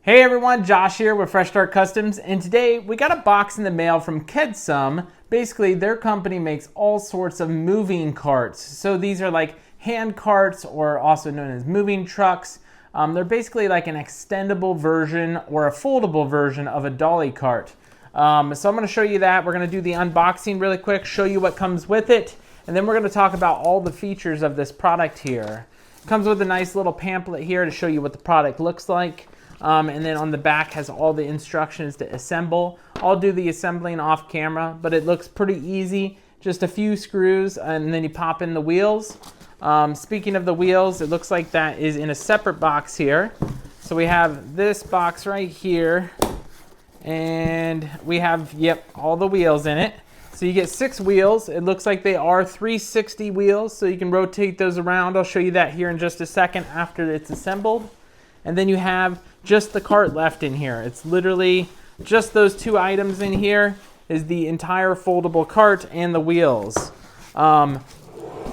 Hey everyone, Josh here with Fresh Start Customs, and today we got a box in the mail from KEDSUM. Basically, their company makes all sorts of moving carts. So these are like hand carts, or also known as moving trucks. They're basically like an extendable version or a foldable version of a dolly cart. So I'm going to show you that. We're going to do the unboxing really quick, show you what comes with it, and then we're going to talk about all the features of this product here. It comes with a nice little pamphlet here to show you what the product looks like. And then on the back has all the instructions to assemble. I'll do the assembling off camera, but it looks pretty easy. Just a few screws and then you pop in the wheels. Speaking of the wheels, it looks like that is in a separate box here. So we have this box right here and we have, all the wheels in it. So you get 6 wheels. It looks like they are 360 wheels, so you can rotate those around. I'll show you that here in just a second after it's assembled. And then you have just the cart left in here. It's literally just those 2 items in here is the entire foldable cart and the wheels. We're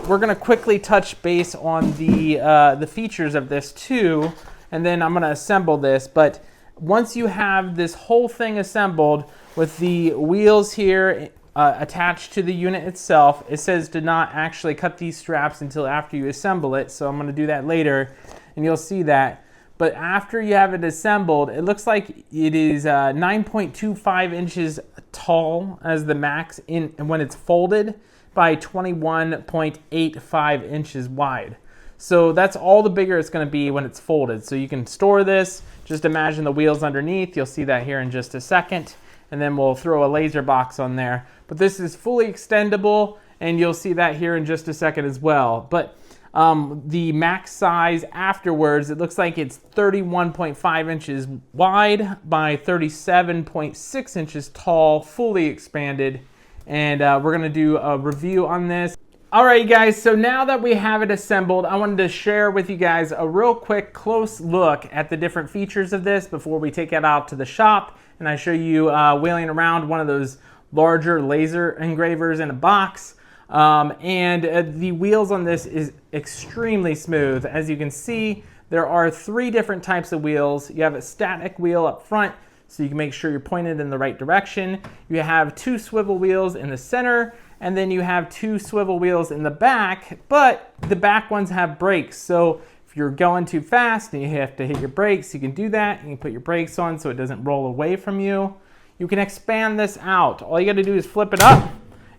gonna quickly touch base on the features of this too, and then I'm gonna assemble this. But once you have this whole thing assembled with the wheels here attached to the unit itself, it says do not actually cut these straps until after you assemble it. So I'm gonna do that later and you'll see that. But after you have it assembled, it looks like it is 9.25 inches tall as the max when it's folded by 21.85 inches wide. So that's all the bigger it's going to be when it's folded. So you can store this. Just imagine the wheels underneath. You'll see that here in just a second. And then we'll throw a laser box on there. But this is fully extendable, and you'll see that here in just a second as well. But the max size afterwards, it looks like it's 31.5 inches wide by 37.6 inches tall, fully expanded. And we're gonna do a review on this. All right, guys, so now that we have it assembled, I wanted to share with you guys a real quick close look at the different features of this before we take it out to the shop. And I show you wheeling around one of those larger laser engravers in a box. The wheels on this is extremely smooth. As you can see, there are 3 different types of wheels. You have a static wheel up front, so you can make sure you're pointed in the right direction. You have 2 swivel wheels in the center, and then you have 2 swivel wheels in the back, but the back ones have brakes. So if you're going too fast and you have to hit your brakes, you can do that. You can put your brakes on so it doesn't roll away from you. You can expand this out. All you gotta do is flip it up.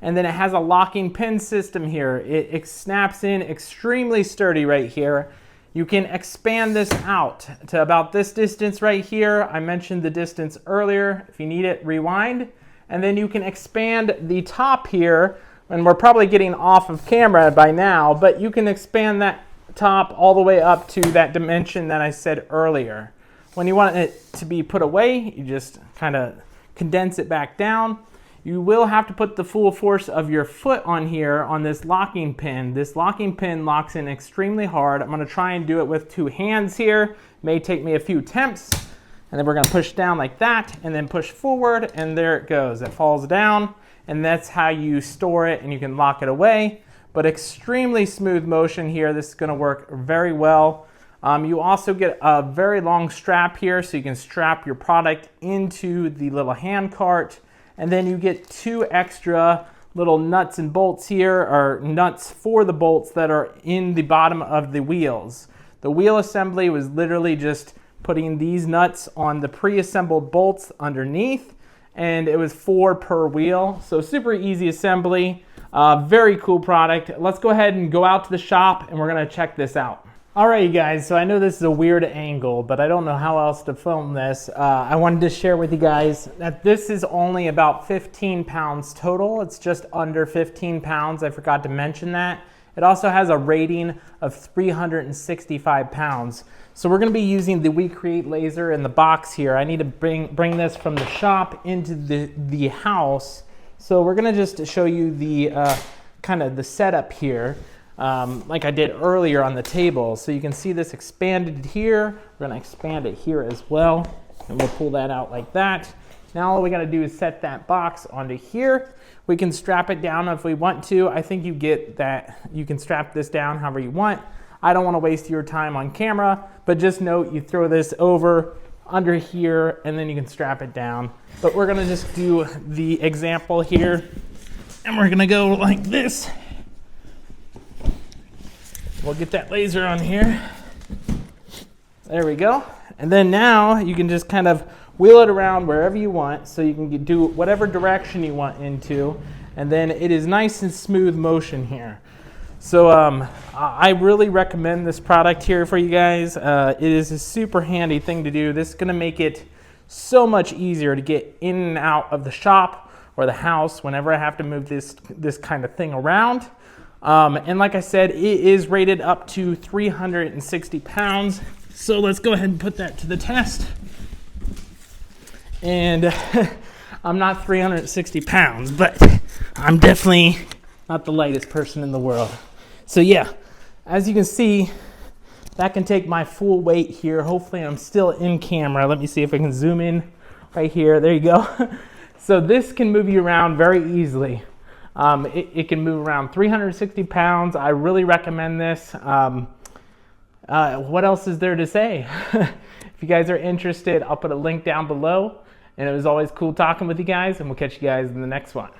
And then it has a locking pin system here. It snaps in extremely sturdy right here. You can expand this out to about this distance right here. I mentioned the distance earlier. If you need it, rewind. And then you can expand the top here, and we're probably getting off of camera by now, but you can expand that top all the way up to that dimension that I said earlier. When you want it to be put away, you just kind of condense it back down. You will have to put the full force of your foot on here on this locking pin. This locking pin locks in extremely hard. I'm gonna try and do it with 2 hands here. May take me a few attempts. And then we're gonna push down like that and then push forward, and there it goes. It falls down, and that's how you store it, and you can lock it away. But extremely smooth motion here. This is gonna work very well. You also get a very long strap here, so you can strap your product into the little hand cart. And then you get 2 extra little nuts and bolts here, or nuts for the bolts that are in the bottom of the wheels. The wheel assembly was literally just putting these nuts on the pre-assembled bolts underneath, and it was 4 per wheel. So super easy assembly, very cool product. Let's go ahead and go out to the shop and we're gonna check this out. All right, you guys, so I know this is a weird angle, but I don't know how else to film this. I wanted to share with you guys that this is only about 15 pounds total. It's just under 15 pounds. I forgot to mention that. It also has a rating of 365 pounds. So we're gonna be using the We Create laser in the box here. I need to bring this from the shop into the house. So we're gonna just show you the kind of the setup here. Like I did earlier on the table. So you can see this expanded here. We're gonna expand it here as well. And we'll pull that out like that. Now all we gotta do is set that box onto here. We can strap it down if we want to. I think you get that you can strap this down however you want. I don't wanna waste your time on camera, but just note you throw this over under here, and then you can strap it down. But we're gonna just do the example here, and we're gonna go like this. We'll get that laser on here. There we go. And then now you can just kind of wheel it around wherever you want, so you can do whatever direction you want into, and then it is nice and smooth motion here. So I really recommend this product here for you guys. It is a super handy thing to do. This is gonna make it so much easier to get in and out of the shop or the house whenever I have to move this kind of thing around. And like I said, it is rated up to 360 pounds. So let's go ahead and put that to the test. And I'm not 360 pounds, but I'm definitely not the lightest person in the world. So yeah, as you can see, that can take my full weight here. Hopefully I'm still in camera. Let me see if I can zoom in right here. There you go. So this can move you around very easily. It can move around 360 pounds. I really recommend this. What else is there to say? If you guys are interested, I'll put a link down below. And it was always cool talking with you guys, and we'll catch you guys in the next one.